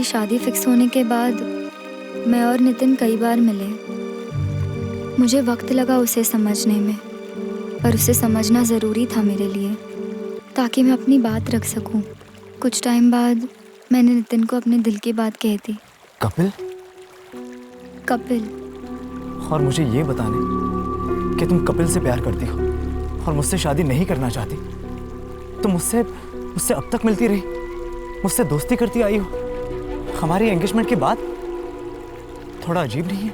शादी फिक्स होने के बाद मैं और नितिन कई बार मिले। मुझे वक्त लगा उसे समझने में, पर उसे समझना ज़रूरी था मेरे लिए, ताकि मैं अपनी बात रख सकूं। कुछ टाइम बाद मैंने नितिन को अपने दिल की बात कह दी। कपिल? कपिल। और मुझे ये बताने कि तुम कपिल से प्यार करती हो और मुझसे शादी नहीं करना चाहती। तुम मुझसे अब तक मिलती रही, मुझसे दोस्ती करती आई हो। हमारी एंगेजमेंट के बाद थोड़ा अजीब नहीं है?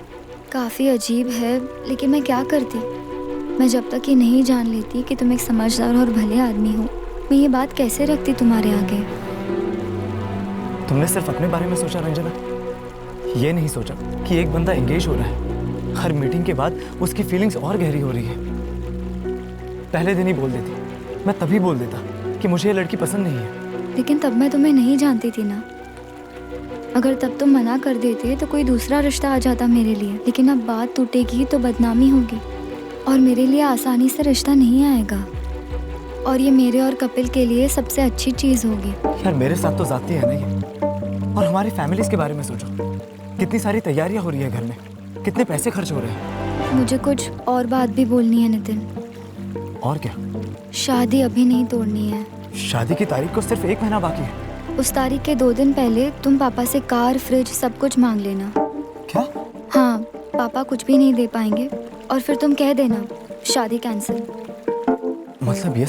काफ़ी अजीब है, लेकिन मैं क्या करती। मैं जब तक ये नहीं जान लेती कि तुम एक समझदार और भले आदमी हो, मैं ये बात कैसे रखती तुम्हारे आगे। तुमने सिर्फ अपने बारे में सोचा रंजना, ये नहीं सोचा कि एक बंदा एंगेज हो रहा है। हर मीटिंग के बाद उसकी फीलिंग्स और गहरी हो रही है। पहले दिन ही बोल देती, मैं तभी बोल देता कि मुझे ये लड़की पसंद नहीं है। लेकिन तब मैं तुम्हें नहीं जानती थी ना। अगर तब तुम मना कर देते तो कोई दूसरा रिश्ता आ जाता मेरे लिए। लेकिन अब बात टूटेगी तो बदनामी होगी, और मेरे लिए आसानी से रिश्ता नहीं आएगा। और ये मेरे और कपिल के लिए सबसे अच्छी चीज़ होगी। यार मेरे साथ तो जाती है ना ये। और हमारी फैमिलीज के बारे में सोचो, कितनी सारी तैयारियां हो रही है घर में, कितने पैसे खर्च हो रहे हैं। मुझे कुछ और बात भी बोलनी है नितिन। और क्या? शादी अभी नहीं तोड़नी है। शादी की तारीख को सिर्फ 1 महीना बाकी है। उस तारीख के 2 दिन पहले तुम पापा से कार, फ्रिज सब कुछ मांग लेना। क्या? हाँ, पापा कुछ भी नहीं दे पाएंगे, और फिर तुम कह देना शादी कैंसिल। मतलब ये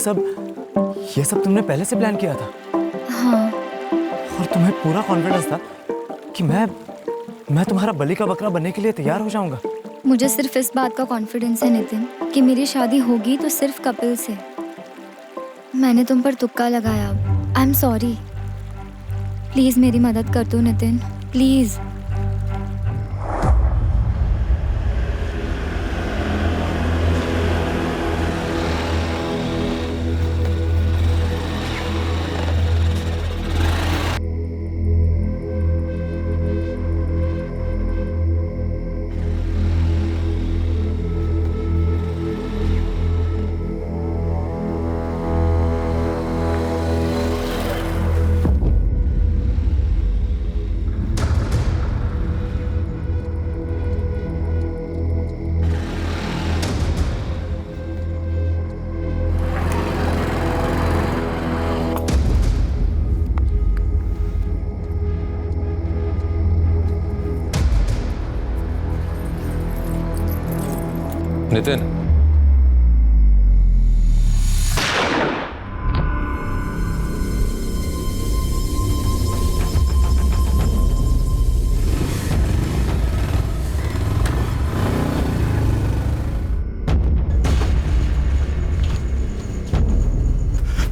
सब तुमने पहले से प्लान किया था? हाँ। और तुम्हें पूरा कॉन्फिडेंस था कि मैं तुम्हारा बलि का बकरा बनने के लिए तैयार हो जाऊंगा? मुझे सिर्फ इस बात का कॉन्फिडेंस है नितिन कि मेरी शादी होगी तो सिर्फ कपिल से। मैंने तुम पर तुक्का लगाया। I am sorry. प्लीज मेरी मदद कर दो नितिन, प्लीज। नितिन,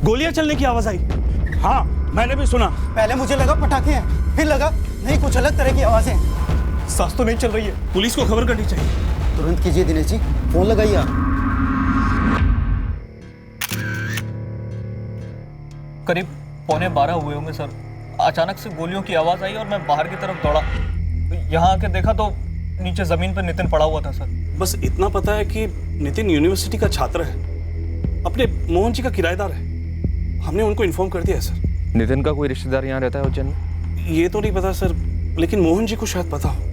गोलियां चलने की आवाज आई। हाँ, मैंने भी सुना। पहले मुझे लगा पटाखे हैं, फिर लगा नहीं, कुछ अलग तरह की आवाजें। सांस तो नहीं चल रही है। पुलिस को खबर करनी चाहिए। तुरंत कीजिए दिनेश जी, फोन लगाइए आप। करीब 11:15 हुए होंगे सर। अचानक से गोलियों की आवाज़ आई और मैं बाहर की तरफ दौड़ा। यहाँ आके देखा तो नीचे ज़मीन पर नितिन पड़ा हुआ था सर। बस इतना पता है कि नितिन यूनिवर्सिटी का छात्र है, अपने मोहन जी का किराएदार है। हमने उनको इन्फॉर्म कर दिया है सर। नितिन का कोई रिश्तेदार यहाँ रहता है उज्जैन में? ये तो नहीं पता सर, लेकिन मोहन जी को शायद पता हो।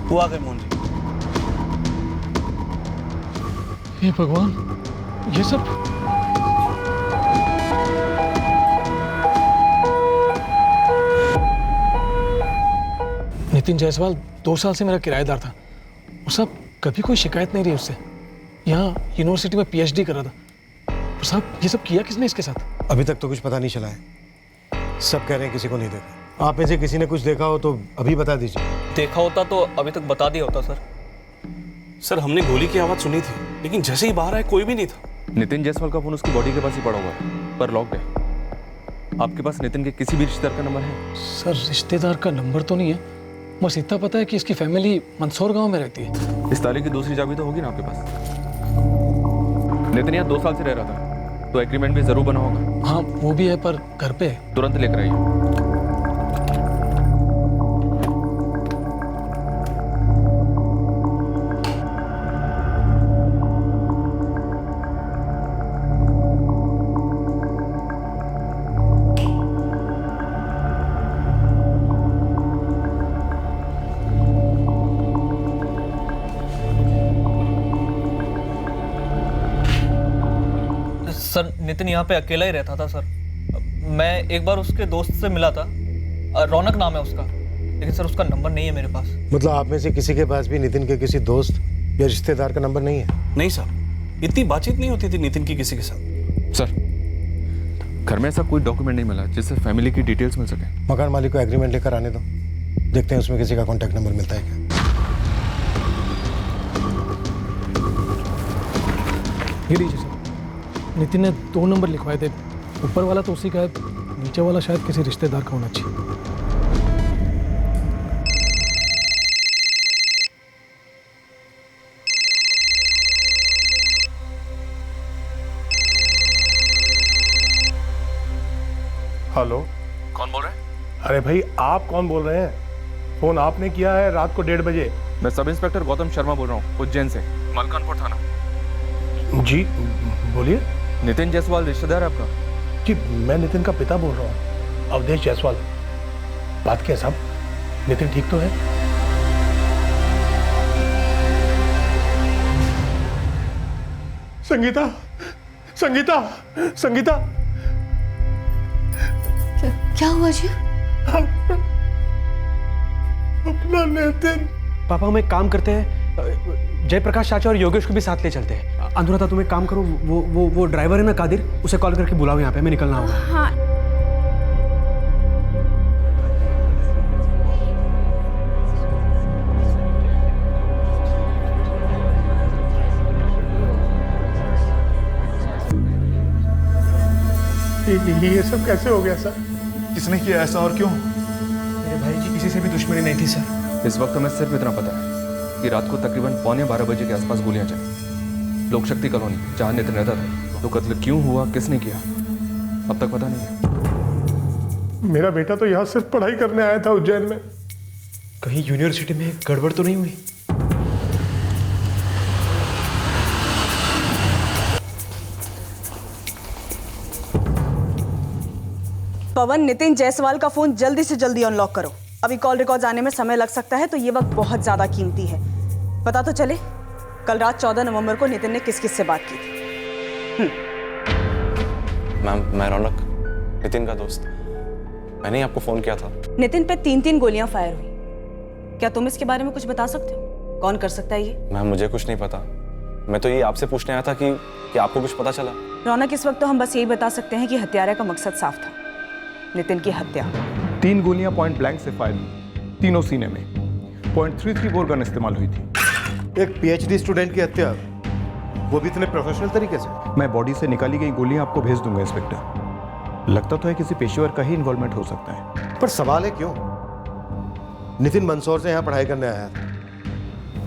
वो आ गए मोहन जी। हे भगवान, ये सब नितिन जायसवाल 2 साल से मेरा किराएदार था। और साहब कभी कोई शिकायत नहीं रही उससे। यहाँ यूनिवर्सिटी में पीएचडी कर रहा था। और साहब ये सब किया किसने इसके साथ? अभी तक तो कुछ पता नहीं चला है। सब कह रहे हैं किसी को नहीं देखा। आप में से किसी ने कुछ देखा हो तो अभी बता दीजिए। देखा होता तो अभी तक बता दिया होता सर। सर हमने गोली की आवाज़ सुनी थी, लेकिन जैसे ही बाहर आए कोई भी नहीं था। नितिन जायसवाल का फोन उसकी बॉडी के पास ही पड़ा हुआ है, पर लॉक्ड है। आपके पास नितिन के किसी भी रिश्तेदार का नंबर है? सर रिश्तेदार का नंबर तो नहीं है, बस इतना पता है कि इसकी फैमिली मंदसौर गांव में रहती है। इस ताले की दूसरी चाबी तो होगी ना आपके पास? नितिन यहाँ 2 साल से रह रहा था, तो एग्रीमेंट भी जरूर बना होगा। हाँ वो भी है, पर घर पे है। तुरंत लेकर आइए। सर नितिन यहाँ पे अकेला ही रहता था सर। मैं एक बार उसके दोस्त से मिला था, रौनक नाम है उसका, लेकिन सर उसका नंबर नहीं है मेरे पास। मतलब आप में से किसी के पास भी नितिन के किसी दोस्त या रिश्तेदार का नंबर नहीं है? नहीं साहब, इतनी बातचीत नहीं होती थी नितिन की किसी के साथ। सर घर में ऐसा कोई डॉक्यूमेंट नहीं मिला जिससे फैमिली की डिटेल्स मिल सके। मकान मालिक को एग्रीमेंट लेकर आने दो, देखते हैं उसमें किसी का कॉन्टैक्ट नंबर मिलता है क्या। ये लीजिए सर, नितिन ने 2 नंबर लिखवाए थे, ऊपर वाला तो उसी का है, नीचे वाला शायद किसी रिश्तेदार का होना चाहिए। हेलो, कौन बोल रहे हैं? अरे भाई आप कौन बोल रहे हैं? फोन आपने किया है रात को 1:30 बजे। मैं सब इंस्पेक्टर गौतम शर्मा बोल रहा हूँ, उज्जैन से, मलकानपुर थाना। जी बोलिए। नितिन जायसवाल रिश्तेदार है आपका? जी मैं नितिन का पिता बोल रहा हूँ, अवधेश जायसवाल। बात क्या है साहब, नितिन ठीक तो है? संगीता, संगीता, संगीता, क्या हुआ जी? अपना नितिन। पापा हम एक काम करते हैं, जयप्रकाश चाचा और योगेश को भी साथ ले चलते हैं। अनुराधा तुम एक काम करो, वो ड्राइवर है ना कादिर, उसे कॉल करके बुलाओ यहाँ पे, हमें निकलना होगा। हाँ। ये सब कैसे हो गया सर? किसने किया ऐसा और क्यों? मेरे भाई की किसी से भी दुश्मनी नहीं थी सर। इस वक्त हमें सिर्फ इतना पता है कि रात को तकरीबन 11:15 बजे के आसपास गोलियां चली। लोक शक्ति कॉलोनी जहां नितिन रहता था। तो कत्ल क्यों हुआ, किसने किया, अब तक पता नहीं है। मेरा बेटा तो यहाँ सिर्फ पढ़ाई करने आया था उज्जैन में। कहीं यूनिवर्सिटी में गड़बड़ तो नहीं हुई? पवन, नितिन जायसवाल का फोन जल्दी से जल्दी अनलॉक करो। अभी कॉल रिकॉर्ड्स आने में समय लग सकता है, तो ये वक्त बहुत ज्यादा कीमती है। पता तो चले कल रात 14 नवंबर को नितिन ने किस किस से बात की थी। मैम, मैं रौनक, नितिन का दोस्त। मैंने ही आपको फोन किया था। नितिन पे 3 गोलियां फायर हुई। क्या तुम इसके बारे में कुछ बता सकते हो? कौन कर सकता है ये? मैम मुझे कुछ नहीं पता। मैं तो ये आपसे पूछने आया था कि आपको कुछ पता चला? रौनक, इस वक्त तो हम बस यही बता सकते हैं कि हत्यारे का मकसद साफ था, नितिन की हत्या। 3 गोलियां पॉइंट ब्लैंक से फायर हुई, तीनों सीने में। .33 बोर गन इस्तेमाल हुई थी। एक PhD स्टूडेंट की हत्या, वो भी इतने प्रोफेशनल तरीके से? मैं बॉडी से निकाली गई गोलियां आपको भेज दूंगा इंस्पेक्टर। लगता तो है किसी पेशेवर का ही इन्वॉल्वमेंट हो सकता है। पर सवाल है क्यों? नितिन मंदसौर से यहाँ पढ़ाई करने आया था,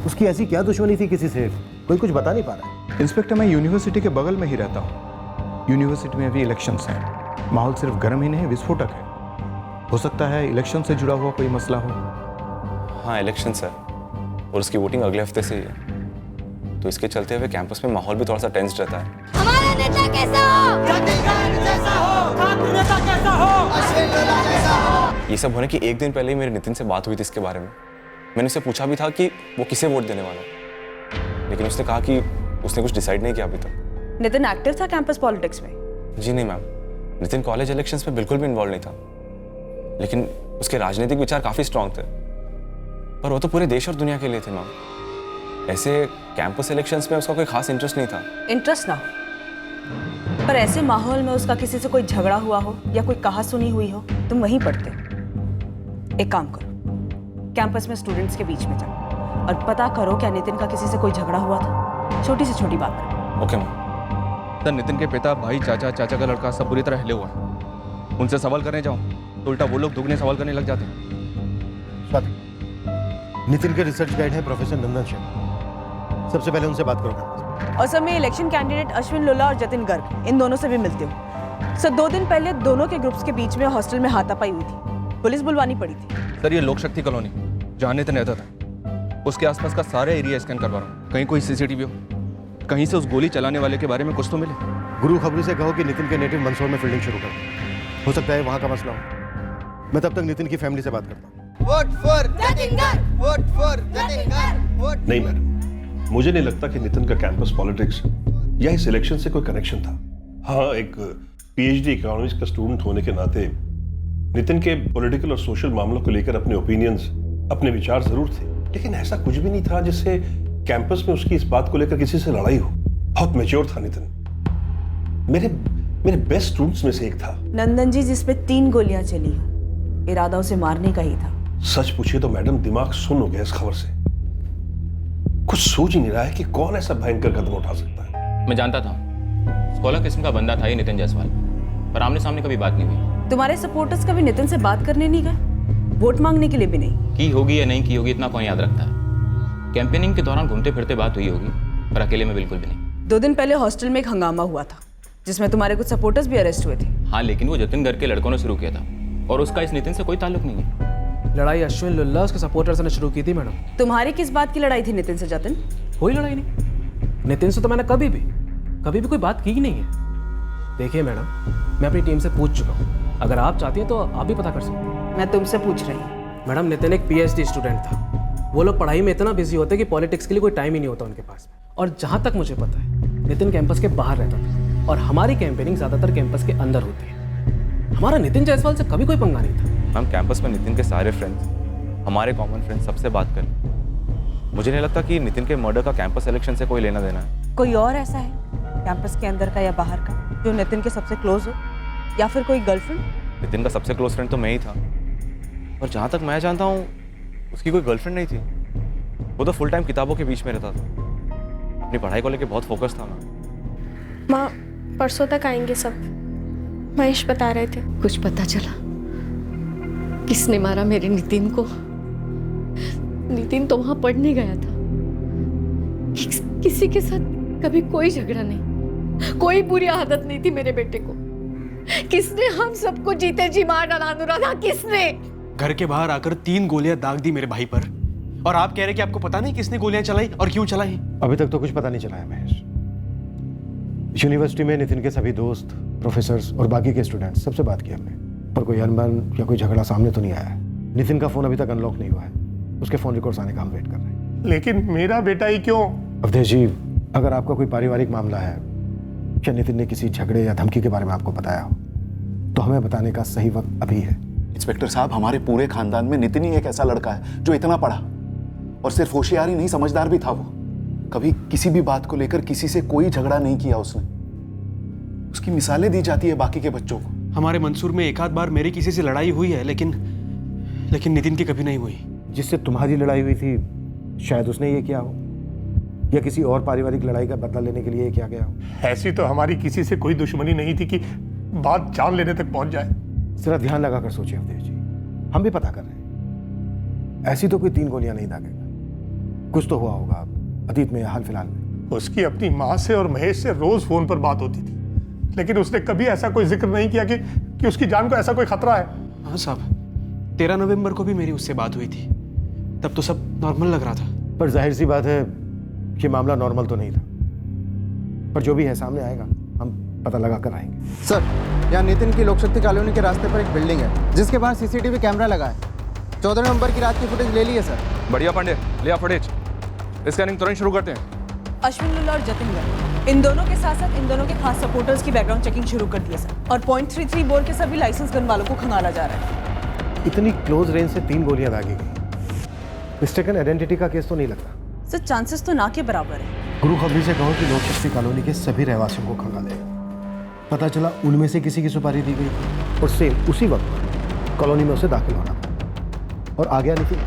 उसकी ऐसी क्या दुश्मनी थी किसी से? कोई कुछ बता नहीं पा रहा है। इंस्पेक्टर, मैं यूनिवर्सिटी के बगल में ही रहता हूँ। यूनिवर्सिटी में अभी इलेक्शंस हैं, माहौल सिर्फ गर्म ही नहीं विस्फोटक है। हो सकता है इलेक्शन से जुड़ा हुआ कोई मसला हो। हाँ, इलेक्शन है और उसकी वोटिंग अगले हफ्ते से ही है, तो इसके चलते हुए कैंपस में माहौल भी थोड़ा सा टेंस रहता है। हमारा नेता कैसा हो? जैसा हो, नेता कैसा हो? ये सब होने की 1 दिन पहले ही मेरे नितिन से बात हुई थी इसके बारे में। मैंने उससे पूछा भी था कि वो किसे वोट देने वाला है, लेकिन उसने कहा कि उसने कुछ डिसाइड नहीं किया अभी तक। नितिन एक्टिव था कैंपस पॉलिटिक्स में? जी नहीं मैम, नितिन कॉलेज इलेक्शंस में बिल्कुल भी इन्वॉल्व नहीं था, लेकिन उसके राजनीतिक विचार काफी स्ट्रांग थे। पर वो तो पूरे देश और दुनिया के लिए थे मैम। ऐसे कैंपस इलेक्शंस में उसका कोई खास इंटरेस्ट नहीं था। इंटरेस्ट ना हो, पर ऐसे माहौल में उसका किसी से कोई झगड़ा हुआ हो या कोई कहा सुनी हुई हो, तुम वहीं पढ़ते। एक काम करो, कैंपस में स्टूडेंट्स के बीच में जाओ और पता करो क्या नितिन का किसी से कोई झगड़ा हुआ था। छोटी से छोटी बात करो। Okay ma'am. सर, नितिन के पिता, भाई, चाचा, चाचा का लड़का सब बुरी तरह हिले हुआ है। उनसे सवाल करने जाऊं तो उल्टा वो लोग दुगने सवाल करने लग जाते हैं। स्वाति, नितिन के रिसर्च गाइड है प्रोफेसर नंदन शर्मा, सबसे पहले उनसे बात करो। और सब में इलेक्शन कैंडिडेट अश्विन लोला और जतिन गर्ग, इन दोनों से भी मिलते हो। सर 2 दिन पहले दोनों के ग्रुप्स के बीच में हॉस्टल में हाथापाई हुई थी, पुलिस बुलवानी पड़ी थी। सर, ये लोक शक्ति कॉलोनी जहाँ नितिन रहता था, उसके आसपास का सारा एरिया स्कैन करवा रहा हूँ। कहीं कोई CCTV हो, कहीं से उस गोली चलाने वाले के बारे में कुछ तो मिले। गुरु खबरी से कहो कि नितिन के नेटिव मंदसौर में फील्डिंग शुरू कर, हो सकता है वहां का मसला हो। मैं तब तक नितिन की फैमिली से बात करता हूँ। Vote for Jatin Garg, vote for Jatin Garg, vote. नहीं मैडम, मुझे नहीं लगता कि नितिन का कैंपस पॉलिटिक्स या इस इलेक्शन से कोई कनेक्शन था। हाँ, एक पीएचडी इकोनॉमिक्स का स्टूडेंट होने के नाते नितिन के पॉलिटिकल और सोशल मामलों को लेकर अपने ओपिनियंस, अपने विचार जरूर थे, लेकिन ऐसा कुछ भी नहीं था जिससे कैंपस में उसकी इस बात को लेकर किसी से लड़ाई हो। बहुत मैच्योर था नितिन, मेरे बेस्ट स्टूडेंट्स में से एक था। नंदन जी, जिसपे 3 गोलियां चली हो, इरादा उसे मारने का ही था। सच पूछिए तो मैडम, दिमाग सुन्न हो गया इस खबर से। कुछ सोच ही नहीं रहा है कि कौन ऐसा भयंकर कदम उठा सकता है। मैं जानता था स्कॉलर किस्म का बंदा था ये नितिन जायसवाल, पर आमने सामने कभी बात नहीं हुई। तुम्हारे सपोर्टर्स कभी नितिन से बात करने नहीं गए? वोट मांगने के लिए भी नहीं? की होगी या नहीं की होगी इतना कौन याद रखता है। कैंपेनिंग के दौरान घूमते फिरते बात हुई होगी, पर अकेले में बिल्कुल भी नहीं। 2 दिन पहले हॉस्टल में एक हंगामा हुआ था जिसमें तुम्हारे कुछ सपोर्टर्स भी अरेस्ट हुए थे। हाँ, लेकिन वो जतिन घर के लड़कों ने शुरू किया था और उसका इस नितिन से कोई ताल्लुक नहीं है। लड़ाई अश्विन लुल्ला उसके सपोर्टर्स ने शुरू की थी मैडम। तुम्हारी किस बात की लड़ाई थी नितिन से जतिन? कोई लड़ाई नहीं, नितिन से तो मैंने कभी भी कोई बात की ही नहीं है। देखिए मैडम, मैं अपनी टीम से पूछ चुका हूँ, अगर आप चाहती हैं तो आप भी पता कर सकते हैं। मैं तुमसे पूछ रही हूँ। मैडम, नितिन एक पीएचडी स्टूडेंट था। वो लोग पढ़ाई में इतना बिजी होते कि पॉलिटिक्स के लिए कोई टाइम ही नहीं होता उनके पास। और जहाँ तक मुझे पता है, नितिन कैंपस के बाहर रहता था और हमारी कैंपेनिंग ज़्यादातर कैंपस के अंदर होती है। हमारा नितिन जायसवाल से कभी कोई पंगा नहीं था। हम कैंपस में नितिन के सारे फ्रेंड्स, हमारे कॉमन फ्रेंड्स, सबसे बात करें। मुझे नहीं लगता कि नितिन के मर्डर का कैंपस इलेक्शन से कोई लेना देना है। कोई और ऐसा है कैंपस के अंदर का या बाहर का जो नितिन के सबसे क्लोज हो, या फिर कोई गर्लफ्रेंड? नितिन का सबसे क्लोज फ्रेंड तो मैं ही था, और जहाँ तक मैं जानता हूँ उसकी कोई गर्लफ्रेंड नहीं थी। वो तो फुल टाइम किताबों के बीच में रहता था, अपनी पढ़ाई को लेकर बहुत फोकस था ना। माँ, परसों तक आएंगे सब, महेश बता रहे थे। कुछ पता चला किसने मारा मेरे नितिन को? नितिन तो वहां पढ़ने गया था, किसी के साथ कभी कोई झगड़ा नहीं, कोई बुरी आदत नहीं थी मेरे बेटे को। किसने हम सबको जीते जी मार डाला अनुराधा? किसने? घर के बाहर आकर 3 गोलियां दाग दी मेरे भाई पर, और आप कह रहे कि आपको पता नहीं किसने गोलियां चलाई और क्यों चलाई? अभी तक तो कुछ पता नहीं चला है महेश। यूनिवर्सिटी में नितिन के सभी दोस्त, प्रोफेसर्स और बाकी के स्टूडेंट्स सबसे बात की हमने, पर कोई अनबन या कोई झगड़ा सामने तो नहीं आया है। नितिन का फोन अभी तक अनलॉक नहीं हुआ है, उसके फोन रिकॉर्ड्स आने का हम वेट कर रहे हैं। लेकिन मेरा बेटा ही क्यों? अवधेश जी, अगर आपका कोई पारिवारिक मामला है या नितिन ने किसी झगड़े या धमकी के बारे में आपको बताया हो, तो हमें बताने का सही वक्त अभी है। इंस्पेक्टर साहब, हमारे पूरे खानदान में नितिन ही एक ऐसा लड़का है जो इतना पढ़ा और सिर्फ होशियार ही नहीं, समझदार भी था। वो कभी किसी भी बात को लेकर किसी से कोई झगड़ा नहीं किया उसने। उसकी मिसालें दी जाती है बाकी के बच्चों को। हमारे मंसूर में एक आध बार मेरी किसी से लड़ाई हुई है, लेकिन नितिन की कभी नहीं हुई। जिससे तुम्हारी लड़ाई हुई थी शायद उसने ये किया हो, या किसी और पारिवारिक लड़ाई का बदला लेने के लिए ये किया गया हो। ऐसी तो हमारी किसी से कोई दुश्मनी नहीं थी कि बात जान लेने तक पहुंच जाए। जरा ध्यान लगाकर सोचिए अवधेश जी, हम भी पता कर रहे हैं। ऐसी तो कोई 3 गोलियां नहीं दागेगा, कुछ तो हुआ होगा अतीत में या हाल फिलहाल में। उसकी अपनी माँ से और महेश से रोज फोन पर बात होती थी, लेकिन उसने कभी ऐसा कोई जिक्र नहीं किया कि उसकी जान को ऐसा कोई खतरा है। हाँ साहब, 13 नवंबर को भी मेरी उससे बात हुई थी, तब तो सब नॉर्मल लग रहा था। पर जाहिर सी बात है कि मामला नॉर्मल तो नहीं था, पर जो भी है सामने आएगा, हम पता लगा कर आएंगे। सर, यहाँ नितिन की लोकशक्ति कॉलोनी के रास्ते पर एक बिल्डिंग है जिसके बाहर सीसीटीवी कैमरा लगा है। 14 नवंबर की रात की फुटेज ले ली है सर। बढ़िया पांडे, लिया फुटेज। स्कैनिंग तुरंत शुरू करते हैं। अश्विन लुल्ला और जतिन गर्ग, इन दोनों के साथ साथ इन दोनों के खास सपोर्टर्स की बैकग्राउंड चेकिंग शुरू कर दी है सर, और .33 बोर के सभी लाइसेंस गन वालों को खंगाला जा रहा है। इतनी क्लोज रेंज से 3 गोलियां दागी गई। मिस्टेकन आइडेंटिटी का केस तो नहीं लगता सर? चांसेस तो ना के बराबर है। गुरु खबरी से कहो कि लोकशक्ति कॉलोनी के सभी रहवासियों को खंगालेगा। पता चला उनमें से किसी की सुपारी दी गई थी और सेम उसी वक्त कॉलोनी में उसे दाखिल होना था, और आ गया नितिन,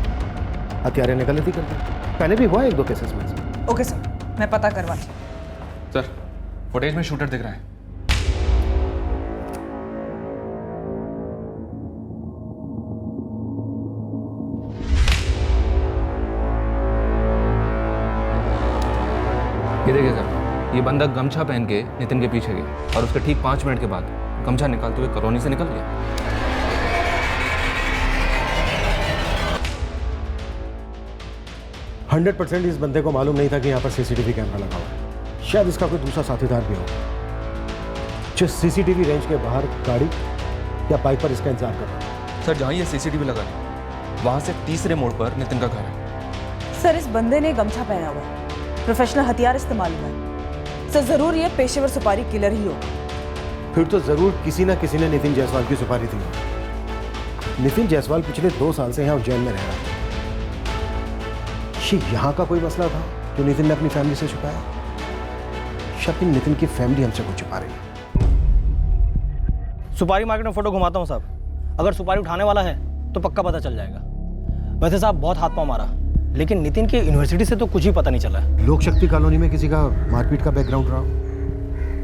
हत्यारे ने गलती कर दी। पहले भी हुआ 1-2 केसेस में। ओके सर, मैं पता करवाती हूँ। सर, फुटेज में शूटर दिख रहा है। ये देखिए सर, ये बंदा गमछा पहन के नितिन के पीछे गया और उसके ठीक 5 मिनट के बाद गमछा निकालते हुए कॉलोनी से निकल गया। हंड्रेड 100% इस बंदे को मालूम नहीं था कि यहाँ पर सीसीटीवी कैमरा लगा हुआ है। शायद इसका कोई दूसरा साथीदार भी हो जो सीसीटीवी रेंज के बाहर गाड़ी या बाइक पर इसका इंतजार कर रहा है। सर, जहाँ ये सीसीटीवी लगा है वहाँ से तीसरे मोड़ पर नितिन का घर है। सर, इस बंदे ने गमछा पहना हुआ है, प्रोफेशनल हथियार इस्तेमाल हुआ है। सर, जरूर ये पेशेवर सुपारी किलर ही होगा। फिर तो जरूर किसी ना किसी ने नितिन जायसवाल की सुपारी दी। नितिन जायसवाल पिछले 2 साल से यहाँ उज्जैन में रह रहा था। ये यहाँ का कोई मसला था जो नितिन ने अपनी फैमिली से छुपाया? शायद नितिन की फैमिली हमसे कुछ छुपा रही है। सुपारी मार्केट में फोटो घुमाता हूँ साहब, अगर सुपारी उठाने वाला है तो पक्का पता चल जाएगा। वैसे साहब बहुत हाथ पाँव मारा, लेकिन नितिन की यूनिवर्सिटी से तो कुछ ही पता नहीं चला। लोक शक्ति कॉलोनी में किसी का मारपीट का बैकग्राउंड रहा,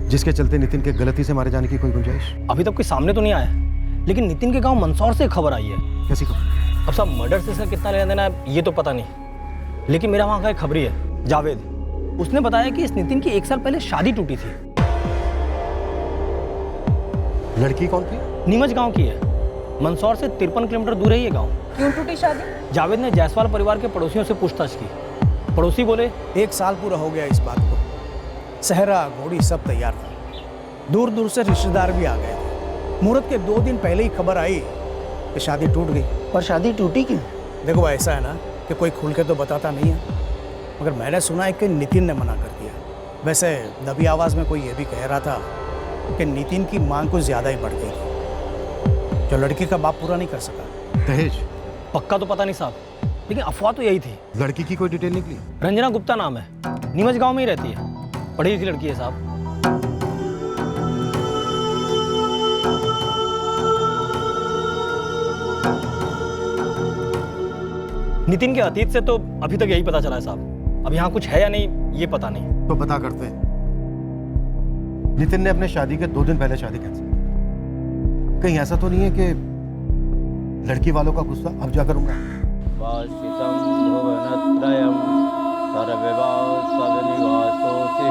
जिसके चलते नितिन के गलती से मारे जाने की कोई गुंजाइश? अभी तक कोई सामने तो नहीं आया, लेकिन नितिन के गांव मंदसौर से खबर आई है। कैसी खबर? अब साहब मर्डर से इसका कितना लेना देना है ये तो पता नहीं, लेकिन मेरा वहाँ का एक खबरी है जावेद, उसने बताया कि इस नितिन की 1 साल पहले शादी टूटी थी। लड़की कौन थी? नीमच गांव की है, मंदसौर से 53 किलोमीटर दूर है ये गांव। क्यों टूटी शादी? जावेद ने जायसवाल परिवार के पड़ोसियों से पूछताछ की। पड़ोसी बोले 1 साल पूरा हो गया इस बात को, सहरा घोड़ी सब तैयार था, दूर दूर से रिश्तेदार भी आ गए थे। मुहूर्त के 2 दिन पहले ही खबर आई कि शादी टूट गई। और शादी टूटी क्यों? देखो ऐसा है ना कि कोई खुल के तो बताता नहीं है, मगर मैंने सुना है कि नितिन ने मना कर दिया। वैसे दबी आवाज़ में कोई ये भी कह रहा था कि नितिन की मांग कुछ ज़्यादा ही बढ़ गई थी, जो लड़की का बाप पूरा नहीं कर सका। दहेज? पक्का तो पता नहीं साहब, लेकिन अफवाह तो यही थी। लड़की की कोई डिटेल निकली? रंजना गुप्ता नाम है, नीमच गांव में ही रहती है, पढ़ी लिखी लड़की है साहब। नितिन के अतीत से तो अभी तक यही पता चला है साहब, अब यहाँ कुछ है या नहीं ये पता नहीं। तो पता करते हैं। नितिन ने अपने शादी के 2 दिन पहले शादी कैंसिल की। कहीं ऐसा तो नहीं है कि लड़की वालों का गुस्सा अब जा करूंगा? वासितं भुवनत्रयं सर्ववासवनिवासोऽसि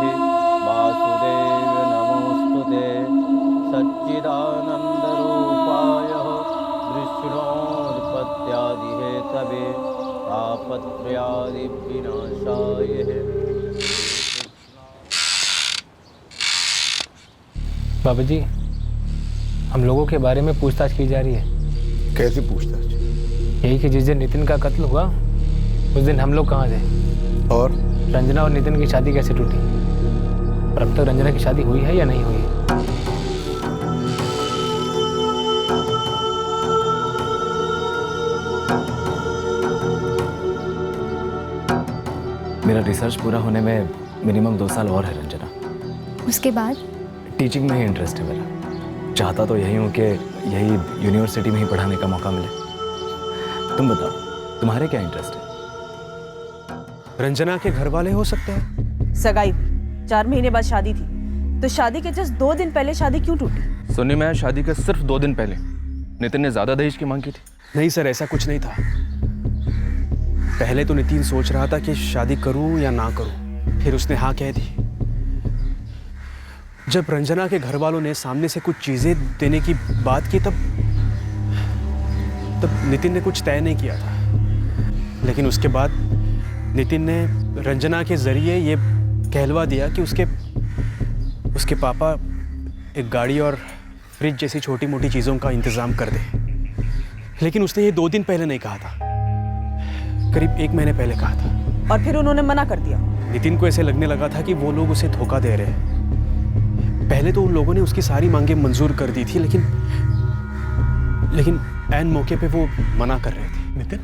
वासुदेव नमोऽस्तुते सच्चिदानन्दरूपाय विष्णोत्पत्त्यादिहेतवे तापत्रयादिविनाशाय। बाबा जी, हम लोगों के बारे में पूछताछ की जा रही है। कैसी पूछताछ? यही कि जिस दिन नितिन का कत्ल हुआ उस दिन हम लोग कहाँ थे, और रंजना और नितिन की शादी कैसे टूटी, और अब तक रंजना की शादी हुई है या नहीं हुई है। मेरा रिसर्च पूरा होने में मिनिमम 2 साल और है रंजना। उसके बाद? टीचिंग में ही इंटरेस्ट है मेरा, चाहता तो यही हूँ कि यही यूनिवर्सिटी में ही पढ़ाने का मौका मिले। तुम बताओ तुम्हारे क्या इंटरेस्ट है? रंजना के घर वाले हो सकते हैं। सगाई 4 महीने बाद शादी थी, तो शादी के जस्ट 2 दिन पहले शादी क्यों टूटी? सुनने में आया शादी के सिर्फ 2 दिन पहले नितिन ने ज्यादा दहेज की मांग की थी। नहीं सर, ऐसा कुछ नहीं था। पहले तो नितिन सोच रहा था कि शादी करूं या ना करूं, फिर उसने हाँ कह दी। जब रंजना के घर वालों ने सामने से कुछ चीजें देने की बात की तब नितिन ने कुछ तय नहीं किया था, लेकिन उसके बाद नितिन ने रंजना के जरिए ये कहलवा दिया कि उसके पापा एक गाड़ी और फ्रिज जैसी छोटी मोटी चीज़ों का इंतज़ाम कर दे। लेकिन उसने ये 2 दिन पहले नहीं कहा था, करीब 1 महीने पहले कहा था। और फिर उन्होंने मना कर दिया। नितिन को ऐसे लगने लगा था कि वो लोग उसे धोखा दे रहे हैं। पहले तो उन लोगों ने उसकी सारी मांगें मंजूर कर दी थी, लेकिन ऐन मौके पे वो मना कर रहे थे। नितिन,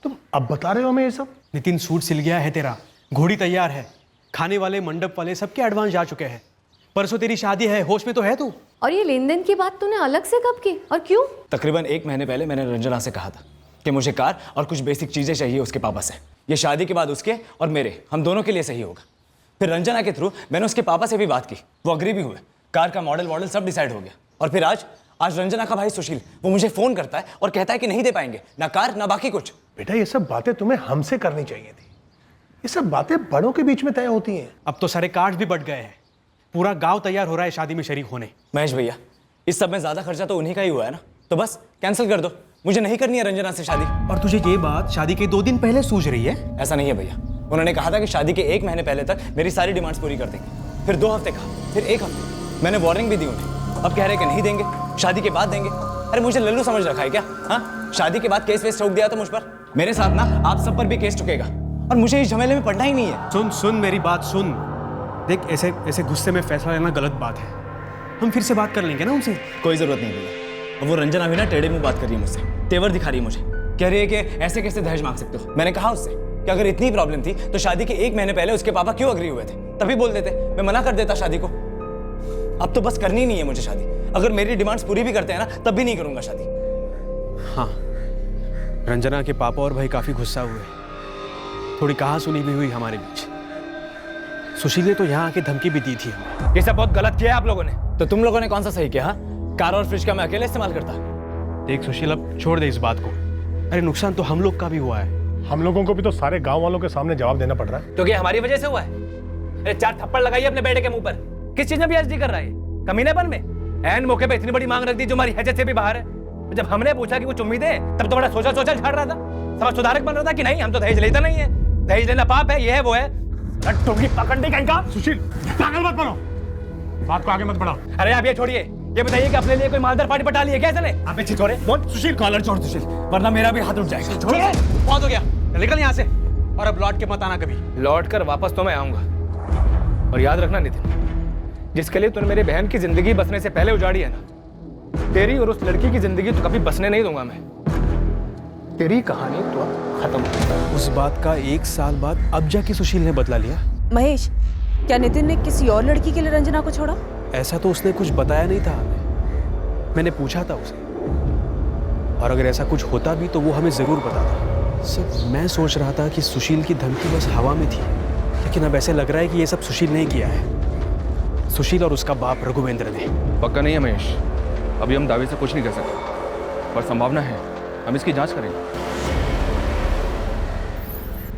तुम अब बता रहे हो हमें ये सब? नितिन, सूट सिल गया है तेरा, घोड़ी तैयार है, खाने वाले मंडप वाले सबके एडवांस जा चुके हैं, परसों तेरी शादी है, होश में तो है तू? और ये लेन देन की बात तूने अलग से कब की और क्यों? तकरीबन 1 महीने पहले मैंने रंजना से कहा था कि मुझे कार और कुछ बेसिक चीजें चाहिए उसके पापा से। ये शादी के बाद उसके और मेरे, हम दोनों के लिए सही होगा। फिर रंजना के थ्रू मैंने उसके पापा से भी बात की, वो अग्री भी हुए, कार का मॉडल सब डिसाइड हो गया। और फिर आज रंजना का भाई सुशील वो मुझे फोन करता है और कहता है कि नहीं दे पाएंगे, ना कार ना बाकी कुछ। बेटा, ये सब बातें तुम्हें हमसे करनी चाहिए थी। ये सब बातें बड़ों के बीच में तय होती हैं। अब तो सारे कार्ड भी बट गए हैं, पूरा गांव तैयार हो रहा है शादी में शरीक होने। महेश भैया, इस सब में ज्यादा खर्चा तो उन्हीं का ही हुआ है ना, तो बस कैंसिल कर दो, मुझे नहीं करनी है रंजना से शादी। और तुझे ये बात शादी के 2 दिन पहले सूझ रही है? ऐसा नहीं है भैया, उन्होंने कहा था कि शादी के 1 महीने पहले तक मेरी सारी डिमांड्स पूरी कर देंगे। फिर 2 हफ्ते कहा, फिर 1 हफ्ते, मैंने वार्निंग भी दी उन्हें। अब कह रहे कि नहीं देंगे, शादी के बाद देंगे। अरे मुझे लल्लू समझ रखा है क्या? हाँ, शादी के बाद केस वेस ठोक दिया तो मुझ पर, मेरे साथ ना आप सब पर भी केस ठुकेगा, और मुझे इस झमेले में पड़ना ही नहीं है। सुन मेरी बात सुन। देख, ऐसे गुस्से में फैसला लेना गलत बात है। हम फिर से बात कर लेंगे ना उनसे। कोई जरूरत नहीं भैया। और वो रंजना भी ना टेढ़े मुंह बात कर रही है मुझसे, तेवर दिखा रही है मुझे, कह रही है कि ऐसे कैसे दहेज मांग सकते हो। मैंने कहा उससे कि अगर इतनी प्रॉब्लम थी तो शादी के 1 महीने पहले उसके पापा क्यों अग्री हुए थे, तभी बोल देते, मैं मना कर देता शादी को। अब तो बस करनी नहीं है मुझे शादी, अगर मेरी डिमांड्स पूरी भी करते हैं ना तब भी नहीं करूंगा शादी। हाँ, रंजना के पापा और भाई काफी गुस्सा हुए, थोड़ी कहा सुनी भी हुई हमारे बीच। सुशील ने तो यहाँ आके धमकी भी दी थी हमें। ये सब बहुत गलत किया आपलोगों ने। तो तुम लोगों ने कौन सा सही किया? कार और फ्रिज का मैं अकेले इस्तेमाल करता। देख सुशील, अब छोड़ दे इस बात को। अरे नुकसान तो हम लोग का भी हुआ है। हम लोगों को भी तो सारे गांव वालों के सामने जवाब देना पड़ रहा है। तो क्या हमारी वजह से हुआ है? अरे 4 थप्पड़ लगाइए अपने बेटे के मुंह पर। किस चीज में पीएचडी कर रहा है? कमीनेपन में? ऐन मौके पे इतनी बड़ी मांग रख दी जो हमारी हैसियत से भी बाहर है। जब हमने पूछा कि कुछ उम्मीद है तब तो बड़ा सोचा झाड़ रहा था, समाज सुधारक बन रहा था कि नहीं हम तो दहेज लेता नहीं है, दहेज लेना पाप है, ये है वो है। टोंगी पकड़ने का इनका। सुशील पागल मत बनो, बात को आगे मत बढ़ाओ। अरे आप ये छोड़िए, ये बताइए कि अपने लिए कोई मालदार पार्टी पटा ली है क्या इसने? आप पीछे छोड़े बोल सुशील, कॉलर छोड़ सुशील, वरना मेरा भी हाथ उठ जाएगा। छोड़, बहुत हो गया, निकल यहाँ से और अब लौट के मत आना कभी। लौट कर वापस तो मैं आऊंगा। और याद रखना नितिन, जिसके लिए तूने मेरी बहन की जिंदगी बसने से पहले उजाड़ी है ना, तेरी और उस लड़की की जिंदगी तो कभी बसने नहीं दूंगा मैं। तेरी कहानी तो अब खत्म। उस बात का 1 साल बाद अब जाके सुशील ने बदला लिया। महेश, क्या नितिन ने किसी और लड़की के लिए रंजना को छोड़ा? ऐसा तो उसने कुछ बताया नहीं था हमें, मैंने पूछा था उसे, और अगर ऐसा कुछ होता भी तो वो हमें जरूर बताता। सब मैं सोच रहा था कि सुशील की धमकी बस हवा में थी, लेकिन अब ऐसे लग रहा है कि ये सब सुशील ने किया है, सुशील और उसका बाप रघुवेंद्र ने। पक्का नहीं है महेश, अभी हम दावे से कुछ नहीं कर सकते, पर संभावना है, हम इसकी जांच करेंगे।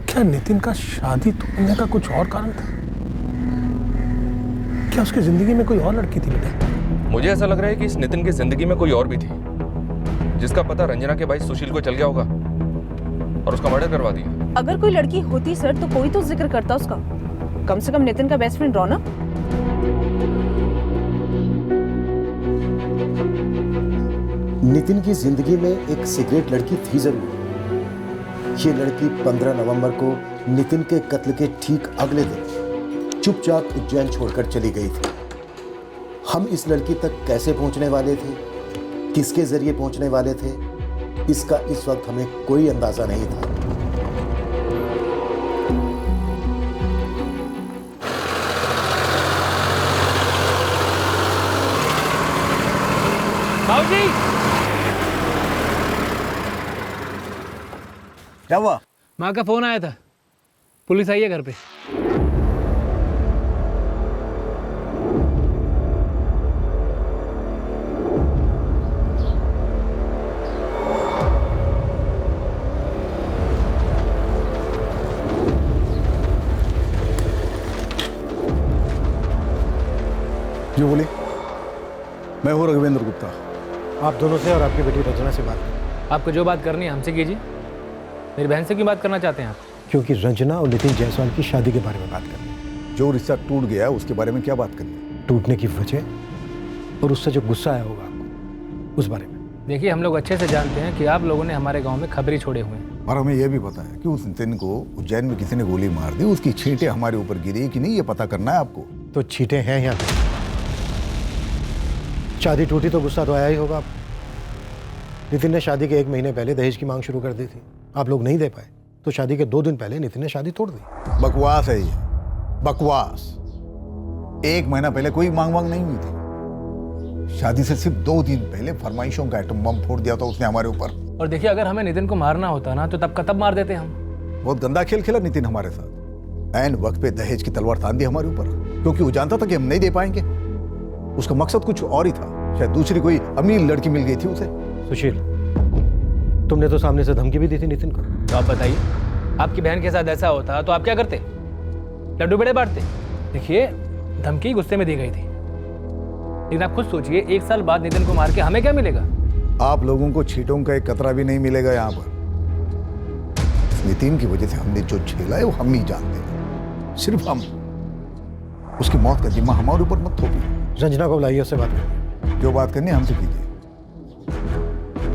क्या नितिन का शादी तोड़ने का कुछ और कारण था? क्या उसकी जिंदगी में कोई और लड़की थी बेटा? मुझे ऐसा लग रहा है कि इस नितिन की जिंदगी में कोई और भी थी, जिसका पता रंजना के भाई सुशील को चल गया होगा और उसका मर्डर करवा दिया। अगर कोई लड़की होती सर तो कोई तो जिक्र करता उसका, कम से कम नितिन का बेस्ट फ्रेंड रौनक। नितिन की जिंदगी में एक सिगरेट लड़की थी जरूर। ये लड़की 15 नवंबर को नितिन के कत्ल के ठीक अगले दिन चुपचाप उज्जैन छोड़कर चली गई थी। हम इस लड़की तक कैसे पहुंचने वाले थे, किसके जरिए पहुंचने वाले थे, इसका इस वक्त हमें कोई अंदाजा नहीं था। बाबूजी, क्या हुआ? माँ का फोन आया था, पुलिस आई है घर पे। जो बोले? मैं हूँ रघुवेंद्र गुप्ता। आप दोनों से और आपकी बेटी रचना से बात करें। आपको जो बात करनी है हमसे कीजिए, मेरी बहन से क्यों बात करना चाहते हैं आप? क्योंकि रंजना और नितिन जायसवाल की शादी के बारे में बात करनी है। जो रिश्ता टूट गया उसके बारे में क्या बात करनी? टूटने की वजह और उससे जो गुस्सा आया होगा आपको, उस बारे में। देखिए, हम लोग अच्छे से जानते हैं कि आप लोगों ने हमारे गांव में खबरी छोड़े हुए हैं, और हमें यह भी पता है कि उस नितिन को उज्जैन में किसी ने गोली मार दी, उसकी छींटें हमारे ऊपर गिरी कि नहीं, ये पता करना है आपको। तो छींटें हैं यहाँ पे। शादी टूटी तो गुस्सा तो आया ही होगा आपको। नितिन ने शादी के 1 महीने पहले दहेज की मांग शुरू कर दी थी, आप लोग नहीं दे पाए, तो शादी के 2 दिन पहले नितिन ने शादी तोड़ दी। बकवास है ये, बकवास। 1 महीना पहले कोई मांग नहीं हुई थी। शादी से सिर्फ 2 दिन पहले फरमाइशों का एटम बम फोड़ दिया था उसने हमारे ऊपर। और देखिए, अगर हमें नितिन को मारना होता ना तो तब का तब मार देते हम। बहुत गंदा खेल खेला नितिन हमारे साथ। ऐन वक्त पे दहेज की तलवार तान दी हमारे ऊपर, क्योंकि वो जानता था कि हम नहीं दे पाएंगे। उसका मकसद कुछ और ही था, शायद दूसरी कोई अमीर लड़की मिल गई थी उसे। सुशील, तुमने तो सामने से धमकी भी दी थी नितिन को। तो आप बताइए, आपकी बहन के साथ ऐसा होता तो आप क्या करते? लड्डू बड़े बांटते? देखिए, धमकी गुस्से में दी गई थी, लेकिन आप खुद सोचिए, 1 साल बाद नितिन को मार के हमें क्या मिलेगा? आप लोगों को छींटों का एक कतरा भी नहीं मिलेगा यहाँ पर। नितिन की वजह से हमने जो झेला है वो हम ही जानते हैं, सिर्फ हम। उसकी मौत का जिम्मा हमारे ऊपर मत थोपिए। रंजना को बुलाइए, उससे बात करिए। जो बात करनी है हमसे कीजिए,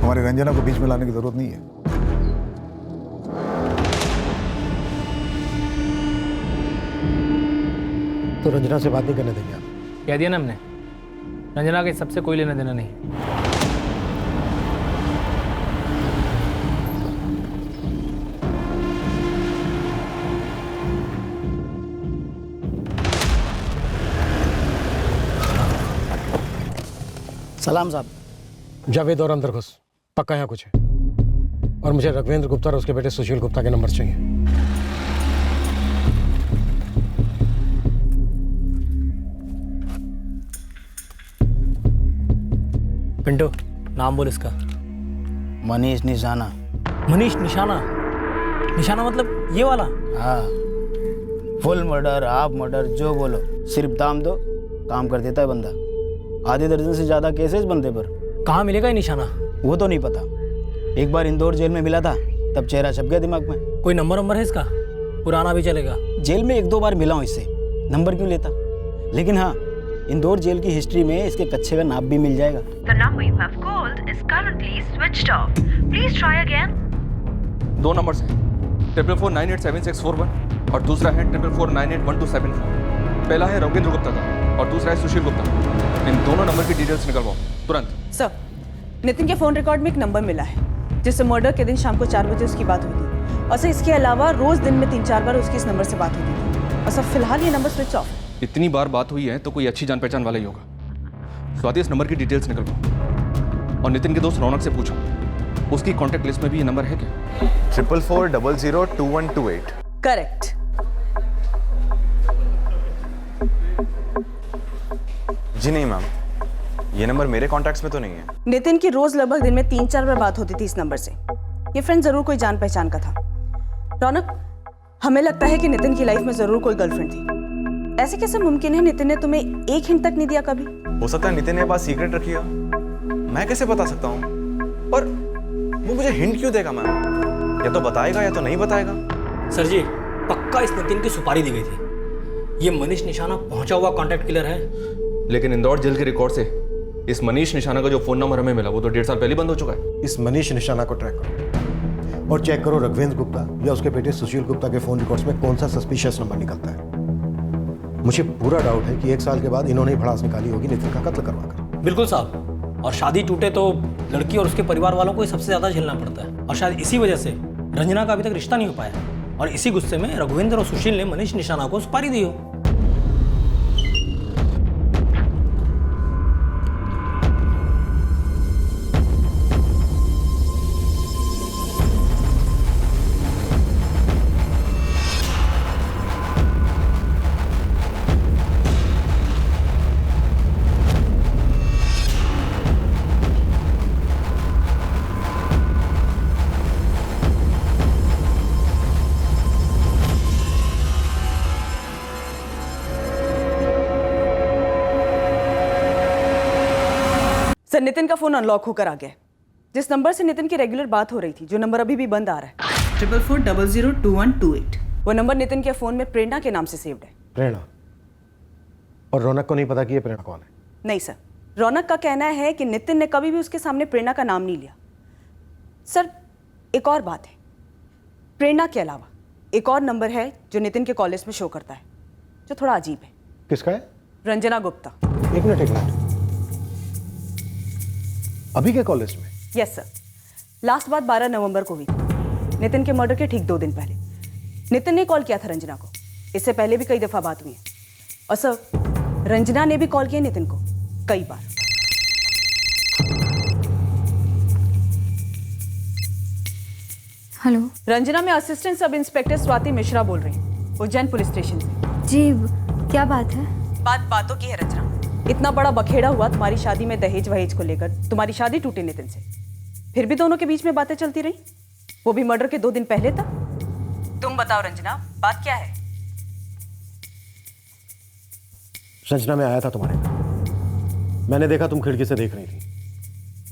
हमारे रंजना को बीच में लाने की जरूरत नहीं है। तो रंजना से बात नहीं करने देंगे आप? कह दिया ना हमने, रंजना के सबसे कोई लेना देना नहीं। सलाम साहब। जावेद और अंदर घुस, पक्का यहाँ कुछ है। और मुझे रघुवेंद्र गुप्ता और उसके बेटे सुशील गुप्ता के नंबर चाहिए। पिंटू, नाम बोल इसका। मनीष निशाना। मनीष निशाना? निशाना मतलब ये वाला? हाँ, फुल मर्डर, हाफ मर्डर, जो बोलो, सिर्फ दाम दो, काम कर देता है बंदा। आधे दर्जन से ज्यादा केसेस बंदे पर। कहाँ मिलेगा ये निशाना? वो तो नहीं पता। एक बार इंदौर जेल में मिला था, तब चेहरा छप गया दिमाग में। कोई नंबर है इसका? पुराना भी चलेगा? जेल में 1-2 बार मिला हूँ इससे, नंबर क्यों लेता। लेकिन हाँ, इंदौर जेल की हिस्ट्री में इसके कच्चे का नाप भी मिल जाएगा। The number you have called is currently switched off. Please try again. 2 numbers हैं, 44987641 और दूसरा है 44498127। पहला है रघुवेंद्र गुप्ता का और दूसरा है सुशील गुप्ता। इन दोनों नंबर की डिटेल्स निकलवाओ तुरंत। सर, नितिन के फोन रिकॉर्ड में एक नंबर मिला है जिससे मर्डर के दिन शाम को 4 बजे उसकी बात होती है। और सर, इसके अलावा रोज दिन में 3-4 बार उसकी इस नंबर से बात होती थी। और सर, फिलहाल ये नंबर स्विच ऑफ है। इतनी बार बात हुई है तो कोई अच्छी जान पहचान वाला ही होगा। स्वाति, इस नंबर की डिटेल्स निकलवाओ और नितिन के दोस्त रौनक से पूछो उसकी कॉन्टैक्ट लिस्ट में भी ये नंबर है क्या? 44402128। करेक्ट। जी नहीं मैम, ये नंबर मेरे कॉन्टैक्ट्स में तो नहीं है। नितिन की रोज लगभग दिन में 3-4 बार बात होती थी इस नंबर से। ये फ्रेंड जरूर कोई जान पहचान का था। रौनक, हमें लगता है कि नितिन की लाइफ में जरूर कोई गर्लफ्रेंड थी। ऐसे कैसे मुमकिन है नितिन ने तुम्हें एक हिंट तक नहीं दिया कभी? हो सकता है नितिन ने बात सीक्रेट रखी हो, मैं कैसे बता सकता हूँ? और वो मुझे हिंट क्यों देगा मैम? या तो बताएगा या तो नहीं बताएगा। सर जी, पक्का इस नितिन की सुपारी दी गई थी। ये मनीष निशाना पहुंचा हुआ कॉन्टैक्ट किलर है। लेकिन इंदौर जेल के रिकॉर्ड से इस मनीष निशाना का जो फोन नंबर हमें मिला वो तो 1.5 साल पहले बंद हो चुका है। इस मनीष निशाना को ट्रैक करो और चेक करो रघुवेंद्र गुप्ता या उसके बेटे सुशील गुप्ता के फोन रिकॉर्ड्स में कौन सा सस्पिशियस नंबर निकलता है। मुझे पूरा डाउट है कि 1 साल के बाद इन्होंने भड़ास निकाली होगी नितिन का कत्ल करवाकर। बिल्कुल साहब, और शादी टूटे तो लड़की और उसके परिवार वालों को ही सबसे ज्यादा झेलना पड़ता है। और शायद इसी वजह से रंजना का अभी तक रिश्ता नहीं हो पाया और इसी गुस्से में रघुवेंद्र और सुशील ने मनीष निशाना को सुपारी दी हो। सर, नितिन का फोन अनलॉक होकर आ गया। जिस नंबर से नितिन की रेगुलर बात हो रही थी, जो नंबर अभी भी बंद आ रहा है, 44402128, वो नंबर नितिन के फोन में प्रेरणा के नाम से सेव्ड है। प्रेरणा? और रौनक को नहीं पता कि ये प्रेरणा कौन है? नहीं सर, रौनक का कहना है कि नितिन ने कभी भी उसके सामने प्रेरणा का नाम नहीं लिया। सर, एक और बात है, प्रेरणा के अलावा एक और नंबर है जो नितिन के कॉलेज में शो करता है, जो थोड़ा अजीब है। किसका है? रंजना गुप्ता। एक मिनट, अभी के कॉलेज में? यस सर, लास्ट बात 12 नवंबर को हुई थी, नितिन के मर्डर के ठीक 2 दिन पहले। नितिन ने कॉल किया था रंजना को, इससे पहले भी कई दफा बात हुई है। और सर, रंजना ने भी कॉल किया नितिन को कई बार। हेलो, रंजना, मैं assistant sub inspector Swati Mishra बोल रही हूँ, उज्जैन पुलिस स्टेशन से। जी, क्या बात है? बात बातों की है रंजना। इतना बड़ा बखेड़ा हुआ तुम्हारी शादी में दहेज वहेज को लेकर, तुम्हारी शादी टूटी नितिन से, फिर भी दोनों के बीच में बातें चलती रही, वो भी मर्डर के 2 दिन पहले तक। तुम बताओ रंजना, बात क्या है? रंजना, मैं आया था तुम्हारे घर। मैंने देखा तुम खिड़की से देख रही थी।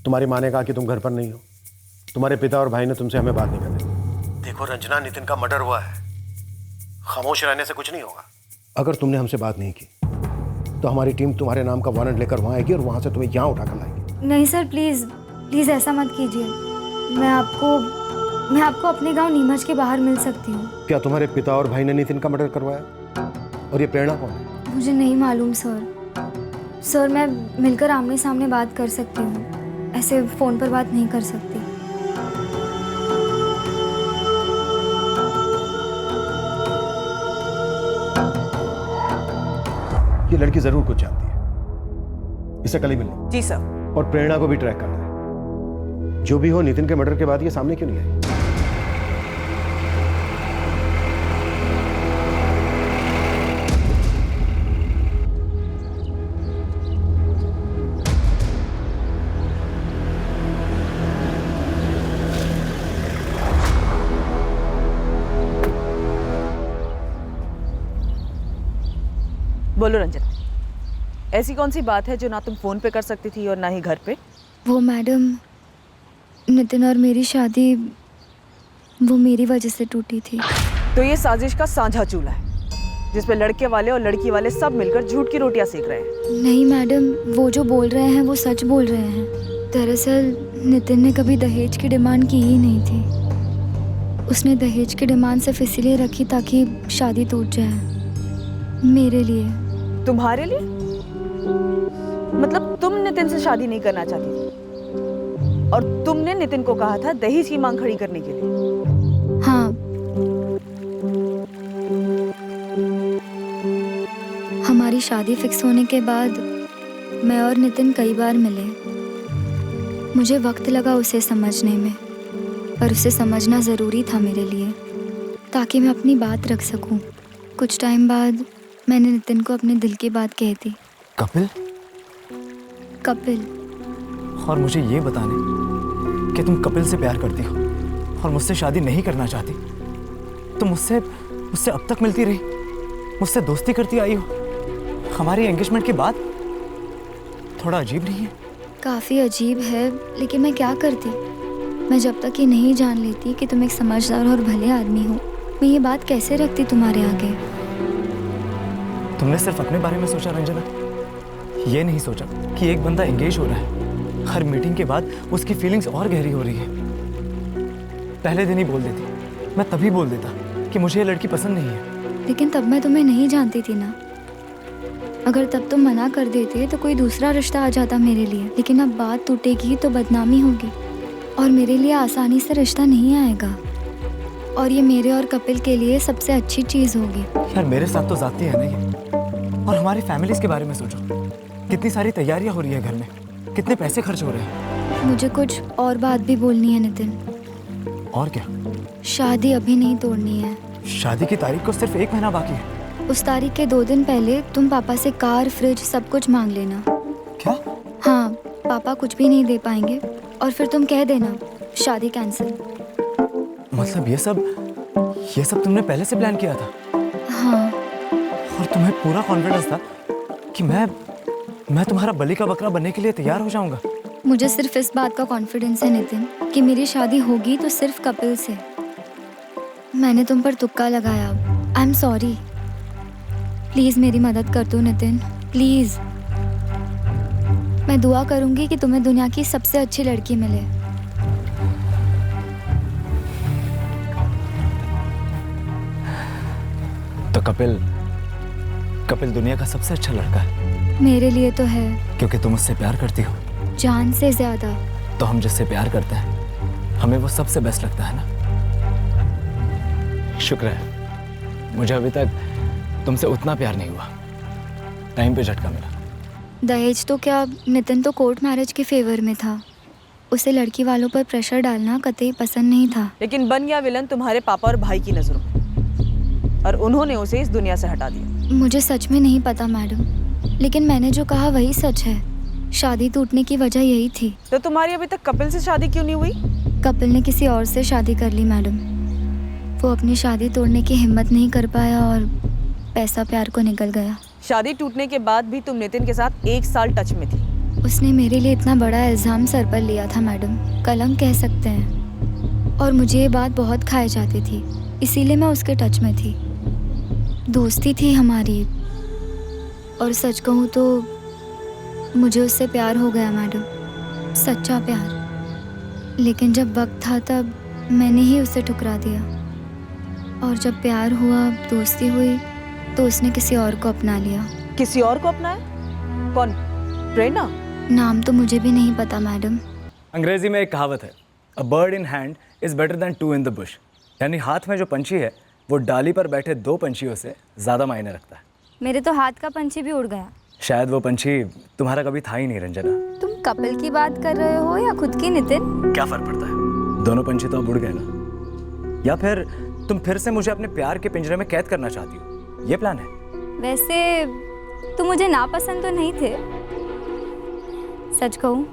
तुम्हारी माँ ने कहा कि तुम घर पर नहीं हो। तुम्हारे पिता और भाई ने तुमसे हमें बात नहीं करने। देखो रंजना, नितिन का मर्डर हुआ है, खामोश रहने से कुछ नहीं होगा। अगर तुमने हमसे बात नहीं की तो हमारी टीम तुम्हारे नाम का वारंट लेकर वहां आएगी और वहां से तुम्हें यहाँ उठाकर लाएगी। नहीं सर, प्लीज प्लीज ऐसा मत कीजिए। मैं आपको अपने गांव नीमच के बाहर मिल सकती हूँ। क्या तुम्हारे पिता और भाई ने नितिन का मर्डर करवाया? और ये प्रेरणा कौन है? मुझे नहीं मालूम सर। सर मैं मिलकर आमने सामने बात कर सकती हूँ, ऐसे फ़ोन पर बात नहीं कर सकती। ये लड़की जरूर कुछ जानती है, इसे कल ही मिलना। जी सर। और प्रेरणा को भी ट्रैक करना है। जो भी हो, नितिन के मर्डर के बाद ये सामने क्यों नहीं आई? बोलो रंजना, ऐसी कौन सी बात है जो ना तुम फोन पे कर सकती थी और ना ही घर पे? वो मैडम, नितिन और मेरी शादी वो मेरी वजह से टूटी थी। तो ये साजिश का साझा चूल्हा है जिसपे लड़के वाले और लड़की वाले सब मिलकर झूठ की रोटियां सेक रहे हैं। नहीं मैडम, वो जो बोल रहे हैं वो सच बोल रहे हैं। दरअसल नितिन ने कभी दहेज की डिमांड की ही नहीं थी। उसने दहेज की डिमांड सिर्फ इसलिए रखी ताकि शादी टूट जाए, मेरे लिए। तुम्हारे लिए? मतलब तुम नितिन से शादी नहीं करना चाहती थी और तुमने नितिन को कहा था दहेज की मांग खड़ी करने के लिए? हाँ। हमारी शादी फिक्स होने के बाद मैं और नितिन कई बार मिले। मुझे वक्त लगा उसे समझने में, पर उसे समझना ज़रूरी था मेरे लिए, ताकि मैं अपनी बात रख सकूं। कुछ टाइम बाद मैंने नितिन को अपने दिल की बात कह दी। कपिल? कपिल। और मुझे ये बताने कि तुम कपिल से प्यार करती हो और मुझसे शादी नहीं करना चाहती। तुम मुझसे अब तक मिलती रही, मुझसे दोस्ती करती आई हो। हमारी एंगेजमेंट के बाद थोड़ा अजीब नहीं है? काफ़ी अजीब है, लेकिन मैं क्या करती। मैं जब तक ये नहीं जान लेती कि तुम एक समझदार और भले आदमी हो, मैं ये बात कैसे रखती तुम्हारे आगे। तुमने सिर्फ अपने बारे में सोचा रंजना, ये नहीं सोचा कि एक बंदा एंगेज हो रहा है। हर मीटिंग के बाद उसकी फीलिंग्स और गहरी हो रही है। पहले दिन ही बोल देती, मैं तभी बोल देता कि मुझे ये लड़की पसंद नहीं है। लेकिन तब मैं तुम्हें नहीं जानती थी ना। अगर तब तुम मना कर देते तो कोई दूसरा रिश्ता आ जाता मेरे लिए। लेकिन अब बात टूटेगी तो बदनामी होगी और मेरे लिए आसानी से रिश्ता नहीं आएगा। और ये मेरे और कपिल के लिए सबसे अच्छी चीज़ होगी। यार मेरे साथ तो जाती है ना ये। और हमारी फैमिलीज के बारे में सोचो, कितनी सारी तैयारियां हो रही है घर में, कितने पैसे खर्च हो रहे हैं। मुझे कुछ और बात भी बोलनी है नितिन। और क्या? शादी अभी नहीं तोड़नी है। शादी की तारीख को सिर्फ 1 महीना बाकी है। उस तारीख के 2 दिन पहले तुम पापा से कार, फ्रिज सब कुछ मांग लेना। क्या? हाँ, पापा कुछ भी नहीं दे पाएंगे और फिर तुम कह देना शादी कैंसिल। मतलब ये सब तुमने पहले से प्लान किया था? हाँ। और तुम्हें पूरा कॉन्फिडेंस था कि मैं तुम्हारा बलि का बकरा बनने के लिए तैयार हो जाऊंगा? मुझे सिर्फ इस बात का कॉन्फिडेंस है नितिन कि मेरी शादी होगी तो सिर्फ कपिल से। मैंने तुम पर तुक्का लगाया। I am sorry. प्लीज़ मेरी मदद कर दो नितिन, प्लीज़। मैं दुआ करूंगी कि तुम्हें दुनिया की सबसे अच्छी लड़की मिले। तो कपिल दुनिया का सबसे अच्छा लड़का है। मेरे लिए तो है। क्योंकि तुम उससे प्यार करती हो। जान से ज्यादा। तो हम जिससे प्यार करते हैं हमें वो सबसे बेस्ट लगता है ना। शुक्र है मुझे अभी तक तुमसे उतना प्यार नहीं हुआ, टाइम पे झटका मिला। दहेज तो क्या, नितिन तो कोर्ट मैरिज के फेवर में था। उसे लड़की वालों पर प्रेशर डालना कतई पसंद नहीं था। लेकिन बन गया विलन तुम्हारे पापा और भाई की नजरों में और उन्होंने उसे इस दुनिया से हटा दिया। मुझे सच में नहीं पता मैडम, लेकिन मैंने जो कहा वही सच है। शादी टूटने की वजह यही थी। तो तुम्हारी अभी तक कपिल से शादी क्यों नहीं हुई? कपिल ने किसी और से शादी कर ली मैडम। वो अपनी शादी तोड़ने की हिम्मत नहीं कर पाया और पैसा प्यार को निकल गया। शादी टूटने के बाद भी तुम नितिन के साथ 1 साल टच में थी। उसने मेरे लिए इतना बड़ा इल्जाम सर पर लिया था मैडम, कलंक कह सकते हैं। और मुझे ये बात बहुत खाई जाती थी, इसीलिए मैं उसके टच में थी। दोस्ती थी हमारी, और सच कहूँ तो मुझे उससे प्यार हो गया मैडम, सच्चा प्यार। लेकिन जब वक्त था तब मैंने ही उसे ठुकरा दिया। और जब प्यार हुआ, दोस्ती हुई, तो उसने किसी और को अपना लिया। किसी और को अपनाया? कौन? प्रेरणा? नाम तो मुझे भी नहीं पता मैडम। अंग्रेजी में एक कहावत है, a bird in hand is better than two in the bush, यानी हाथ में जो पंछी है वो डाली पर बैठे दो पंछियों से ज़्यादा मायने रखता है। मेरे तो हाथ का पंछी भी उड़ गया। शायद वो पंछी तुम्हारा कभी था ही नहीं रंजना। तुम कपिल की बात कर रहे हो या खुद की नितिन? क्या फर्क पड़ता है, दोनों पंछी तो अब उड़ गए ना। या फिर तुम फिर से मुझे अपने प्यार के पिंजरे में कैद करना चाहती हो, ये प्लान है? वैसे तुम मुझे नापसंद तो नहीं थे। सच कहूँ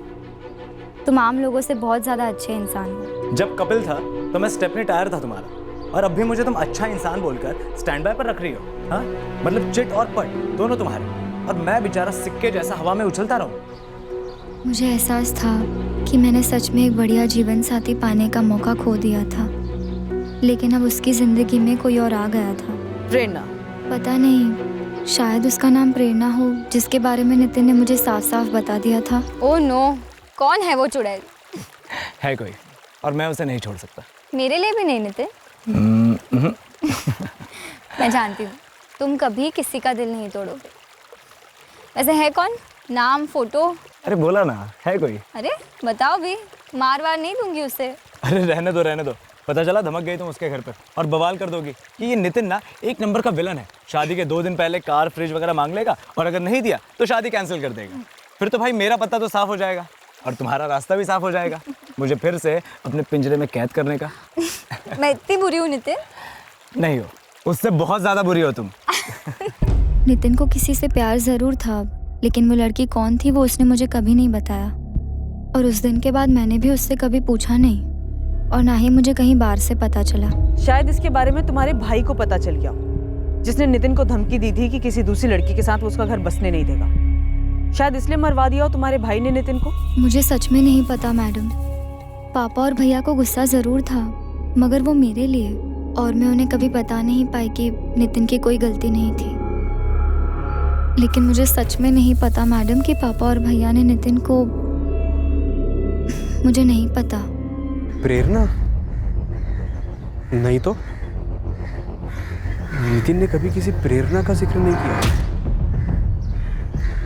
तुम आम लोगों से बहुत ज़्यादा अच्छे इंसान हो। जब कपिल था तो मैं स्टेपनी टायर था तुम्हारा, और अब भी मुझे तुम अच्छा इंसान बोलकर स्टैंड बाय पर रख रही हो। हाँ, मतलब चिट और पट दोनों तुम्हारे, और मैं बेचारा सिक्के जैसा हवा में उछलता रहूं। मुझे एहसास था कि मैंने सच में एक बढ़िया जीवन साथी पाने का मौका खो दिया था, लेकिन अब उसकी जिंदगी में कोई और आ गया था। प्रेरणा? पता नहीं, शायद उसका नाम प्रेरणा हो, जिसके बारे में नितिन ने मुझे साफ साफ बता दिया था। ओह नो, कौन है वो चुड़ैल? है कोई, और मैं उसे नहीं छोड़ सकता। मेरे लिए भी नहीं नितिन। मैं जानती हूँ तुम कभी किसी का दिल नहीं तोड़ोगे। वैसे है कौन? नाम, फोटो? अरे बोला ना, है कोई। अरे बताओ भी, मार वार नहीं दूंगी उससे। अरे रहने दो रहने दो, पता चला धमक गई तुम उसके घर पर और बवाल कर दोगी कि ये नितिन ना एक नंबर का विलन है। शादी के 2 दिन पहले कार, फ्रिज वगैरह मांग लेगा, और अगर नहीं दिया तो शादी कैंसिल कर देगा। फिर तो भाई मेरा पत्ता तो साफ हो जाएगा और तुम्हारा रास्ता भी साफ हो जाएगा मुझे फिर से अपने पिंजरे में कैद करने का। मैं इतनी बुरी हूँ नितिन? नहीं हो, उससे बहुत ज्यादा बुरी हो तुम। नितिन को किसी से प्यार जरूर था, लेकिन वो लड़की कौन थी वो उसने मुझे कभी नहीं बताया, और उस दिन के बाद मैंने भी उससे कभी पूछा नहीं, और ना ही मुझे कहीं बाहर से पता चला। शायद इसके बारे में तुम्हारे भाई को पता चल गया, जिसने नितिन को धमकी दी थी कि किसी दूसरी लड़की के साथ वो उसका घर बसने नहीं देगा। शायद इसलिए मरवा दिया हो तुम्हारे भाई ने नितिन को। मुझे सच में नहीं पता मैडम। पापा और भैया को गुस्सा जरूर था, मगर वो मेरे लिए, और मैं उन्हें कभी बता नहीं पाई कि नितिन की कोई गलती नहीं थी। लेकिन मुझे सच में नहीं पता मैडम कि पापा और भैया ने नितिन को, मुझे नहीं पता। प्रेरणा? नहीं तो नितिन ने कभी किसी प्रेरणा का जिक्र नहीं किया।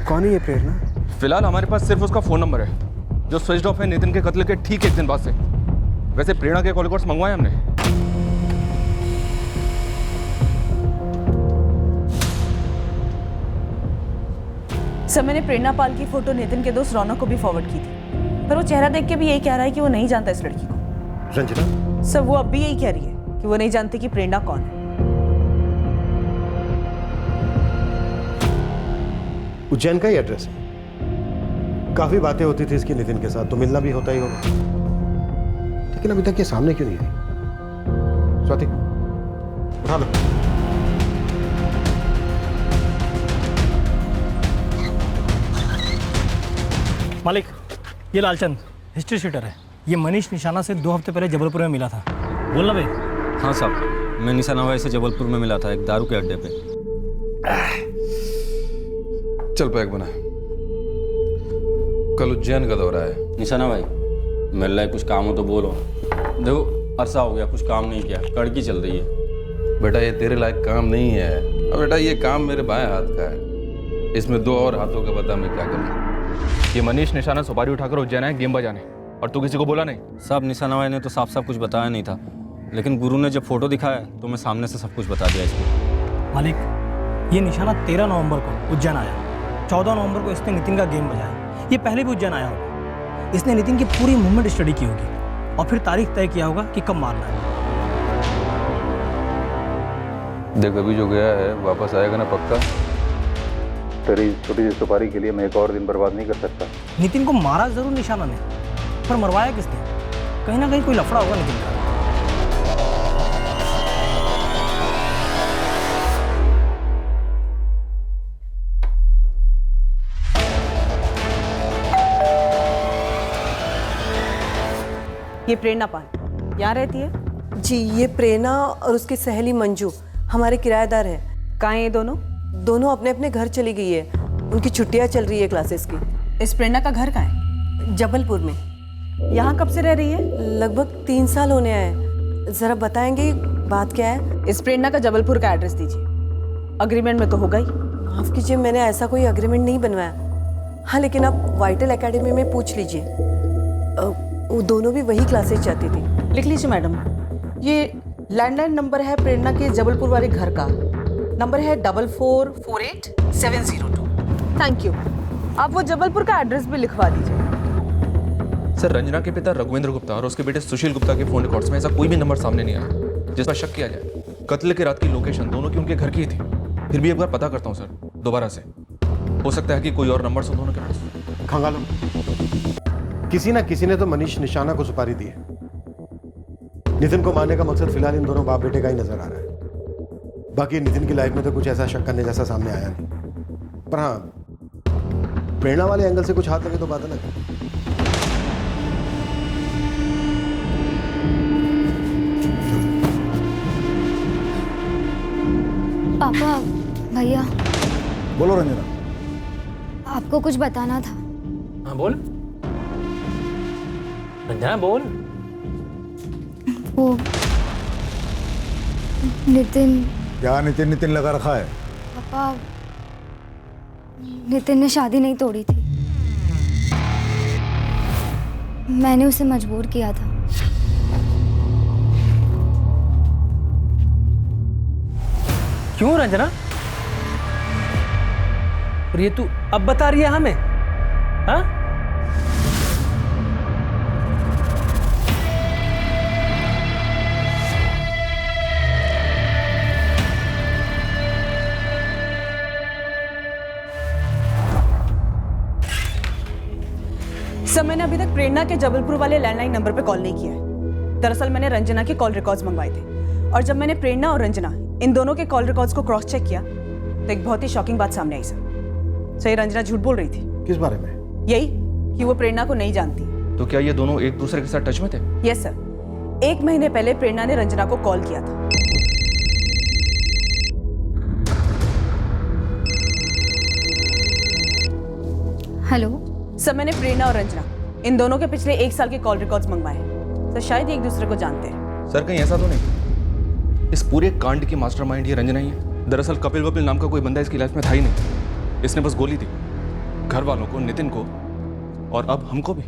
कौन है ये प्रेरणा? फिलहाल हमारे पास सिर्फ उसका फोन नंबर है, जो स्विच ऑफ है नितिन के कत्ल के ठीक 1 दिन बाद से। वैसे प्रेरणा के कॉल रिकॉर्ड्स मंगवाए हमने। सर, मैंने प्रेरणा पाल की फोटो नितिन के दोस्त रौनक को भी फॉरवर्ड की थी, पर वो चेहरा देख के भी यही कह रहा है कि वो नहीं जानता इस लड़की को। रंजना? सर, वो अब भी यही कह रही है कि वो नहीं जानती कि प्रेरणा कौन है। उज्जैन का ही एड्रेस है। काफी बातें होती थी इसकी नितिन के साथ, तो मिलना भी होता ही होगा, लेकिन अभी तक ये सामने क्यों नहीं आई? स्वाति, उठा लो। मालिक, ये लालचंद हिस्ट्री शीटर है। ये मनीष निशाना से 2 हफ्ते पहले जबलपुर में मिला था। बोलना भाई। हाँ साहब, मैं निशाना भाई से जबलपुर में मिला था, एक दारू के अड्डे पे। चल पैक बना, कल उज्जैन का दौरा है। निशाना भाई, मिल रहा है, कुछ काम हो तो बोलो। देखो अरसा हो गया, कुछ काम नहीं किया, कड़की चल रही है। बेटा ये तेरे लायक काम नहीं है। अब बेटा ये काम मेरे बाएं हाथ का है, इसमें 2 और हाथों का बता मैं क्या करूँ। ये मनीष निशाना सुपारी उठाकर उज्जैन है गेम बजाने, और तू किसी को बोला नहीं? साहब, निशाना भाई ने तो साफ साफ कुछ बताया नहीं था, लेकिन गुरु ने जब फोटो दिखाया तो मैं सामने से सब कुछ बता दिया इसको। मालिक, ये निशाना 13 नवंबर को उज्जैन आया। 14 नवंबर को इसने नितिन का गेम बजाया। ये पहले भी उज्जैन आया होगा। इसने नितिन की पूरी मूवमेंट स्टडी की होगी और फिर तारीख तय किया होगा कि कब मारना है। देख अभी जो गया है वापस आएगा ना पक्का? तेरी छोटी सी सुपारी के लिए मैं एक और दिन बर्बाद नहीं कर सकता। नितिन को मारा जरूर निशाना ने, पर मरवाया किसने? कहीं ना कहीं कोई लफड़ा होगा नितिन का। ये प्रेरणा पाल यहाँ रहती है? जी, ये प्रेरणा और उसकी सहेली मंजू हमारे किराएदार हैं। कहाँ हैं ये दोनों? दोनों अपने अपने घर चली गई है, उनकी छुट्टियाँ चल रही है क्लासेस की। इस प्रेरणा का घर कहाँ है? जबलपुर में। यहाँ कब से रह रही है? लगभग 3 साल होने आए। जरा बताएंगे बात क्या है? इस प्रेरणा का जबलपुर का एड्रेस दीजिए। अग्रीमेंट में तो होगा ही। माफ कीजिए, मैंने ऐसा कोई अग्रीमेंट नहीं बनवाया। हाँ, लेकिन आप वाइटल एकेडमी में पूछ लीजिए, वो दोनों भी वही क्लासेस जाती थी। लिख लीजिए मैडम, ये लैंडलाइन नंबर है प्रेरणा के जबलपुर वाले घर का, नंबर है 4448-702। Thank you. आप वो जबलपुर का एड्रेस भी लिखवा दीजिए। सर, रंजना के पिता रघुवेंद्र गुप्ता और उसके बेटे सुशील गुप्ता के फोन रिकॉर्ड्स में ऐसा कोई भी नंबर सामने नहीं आया जिस पर शक किया जाए। कत्ल के रात की लोकेशन दोनों की उनके घर की ही थी। फिर भी एक बार पता करता हूँ सर, दोबारा से। हो सकता है कि कोई और नंबर से दोनों के पास। खंगालो, किसी ना किसी ने तो मनीष निशाना को सुपारी दी है। नितिन को मारने का मकसद फिलहाल इन दोनों बाप बेटे का ही नजर आ रहा है। बाकी नितिन की लाइफ में तो कुछ ऐसा शक करने जैसा सामने आया नहीं, पर हाँ, प्रेरणा वाले एंगल से कुछ हाथ लगे तो बात अलग है। पापा, भैया। बोलो रंजना। आपको कुछ बताना था। हाँ बोल रंजना, बोल। वो नितिन। क्या नितिन नितिन लगा रखा है? पापा, नितिन ने शादी नहीं तोड़ी थी, मैंने उसे मजबूर किया था। क्यों रंजना? और ये तू अब बता रही है हमें? हाँ? सर, मैंने अभी तक प्रेरणा के जबलपुर वाले लैंडलाइन नंबर पे कॉल नहीं किया है। दरअसल मैंने रंजना के कॉल रिकॉर्ड्स मंगवाए थे, और जब मैंने प्रेरणा और रंजना इन दोनों के कॉल रिकॉर्ड्स को क्रॉस चेक किया तो एक बहुत ही शॉकिंग बात सामने आई सर। ये रंजना झूठ बोल रही थी। किस बारे में? यही कि वो प्रेरणा को नहीं जानती। तो क्या ये दोनों एक दूसरे के साथ टच में थे? यस सर, 1 महीने पहले प्रेरणा ने रंजना को कॉल किया था। हेलो सर, मैंने प्रेरणा और रंजना इन दोनों के पिछले 1 साल के कॉल रिकॉर्ड्स मंगवाए हैं। सर, शायद ये एक दूसरे को जानते हैं। सर, कहीं ऐसा तो नहीं इस पूरे कांड की मास्टरमाइंड ये रंजना ही है? दरअसल कपिल वपिल नाम का कोई बंदा इसकी लाइफ में था ही नहीं। इसने बस गोली दी घर वालों को, नितिन को, और अब हमको भी।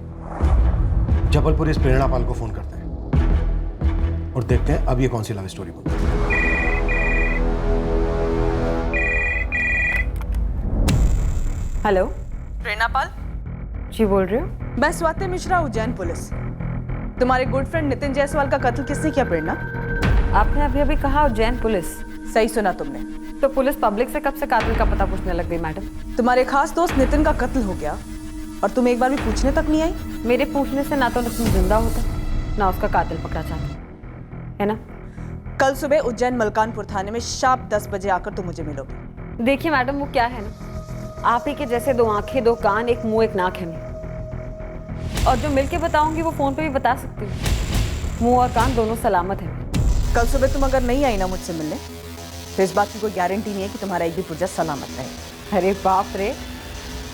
जबलपुर इस प्रेरणा पाल को फोन करते हैं और देखते हैं अब ये कौन सी लव स्टोरी बनती है। हेलो, प्रेरणा पाल जी बोल रहे हो? मैं स्वाति मिश्रा, उज्जैन पुलिस। तुम्हारे गुड फ्रेंड नितिन जायसवाल का कत्ल किसने किया प्रेरणा? आपने अभी अभी कहा उज्जैन पुलिस। सही सुना तुमने। तो पुलिस पब्लिक से कब से कातिल का पता पूछने लग गई मैडम? तुम्हारे खास दोस्त नितिन का कत्ल हो गया और तुम एक बार भी पूछने तक नहीं आई? मेरे पूछने से ना तो नितिन जिंदा होता ना उसका कातिल पकड़ा जाता, है ना? कल सुबह उज्जैन मलकानपुर थाने में शार्प 10 बजे आकर तुम मुझे मिलोगे। देखिए मैडम, वो क्या है ना, आप ही के जैसे 2 आंखें 2 कान 1 मुंह 1 नाक है मेरी, और जो मिलके बताऊंगी वो फोन पे भी बता सकती हूँ। मुंह और कान दोनों सलामत हैं। कल सुबह तुम अगर नहीं आई ना मुझसे मिलने तो इस बात की कोई गारंटी नहीं है कि तुम्हारा एक भी पुर्जा सलामत रहे। अरे बाप रे,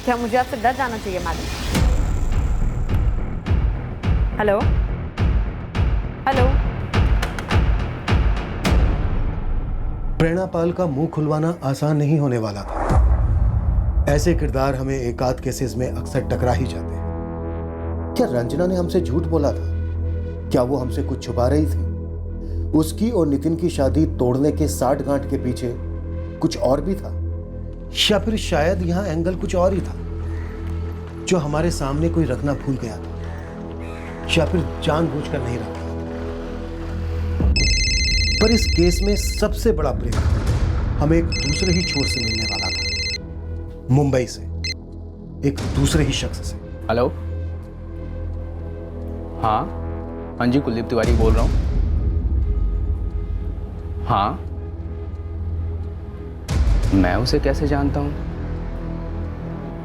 क्या मुझे आपसे डर जाना चाहिए madam? Hello hello. Prerna Pal का मुंह खुलवाना आसान नहीं होने वाला था। ऐसे किरदार हमें एकाध केसेस में अक्सर टकरा ही जाते हैं। क्या रंजना ने हमसे झूठ बोला था? क्या वो हमसे कुछ छुपा रही थी? उसकी और नितिन की शादी तोड़ने के 60 गांठ के पीछे कुछ और भी था, या फिर शायद यहां एंगल कुछ और ही था जो हमारे सामने कोई रखना भूल गया था, या फिर जानबूझकर नहीं रखा। पर इस केस में सबसे बड़ा ब्रेक हमें एक दूसरे ही छोर से मिलने वाला था, मुंबई से, एक दूसरे ही शख्स से। हेलो, हाँ हाँ जी, कुलदीप तिवारी बोल रहा हूँ। हाँ, मैं उसे कैसे जानता हूँ?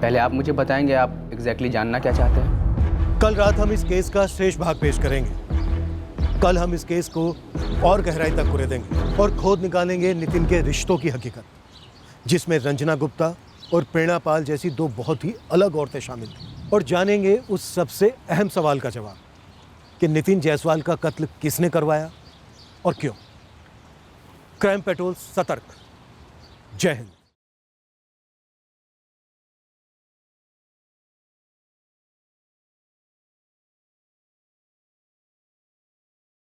पहले आप मुझे बताएंगे आप एग्जैक्टली जानना क्या चाहते हैं? कल रात हम इस केस का शेष भाग पेश करेंगे। कल हम इस केस को और गहराई तक कुरेदेंगे और खोद निकालेंगे नितिन के रिश्तों की हकीकत, जिसमें रंजना गुप्ता और प्रेरणा पाल जैसी 2 बहुत ही अलग औरतें शामिल थीं, और जानेंगे उस सबसे अहम सवाल का जवाब कि नितिन जायसवाल का कत्ल किसने करवाया और क्यों। क्राइम पेट्रोल सतर्क। जय हिंद।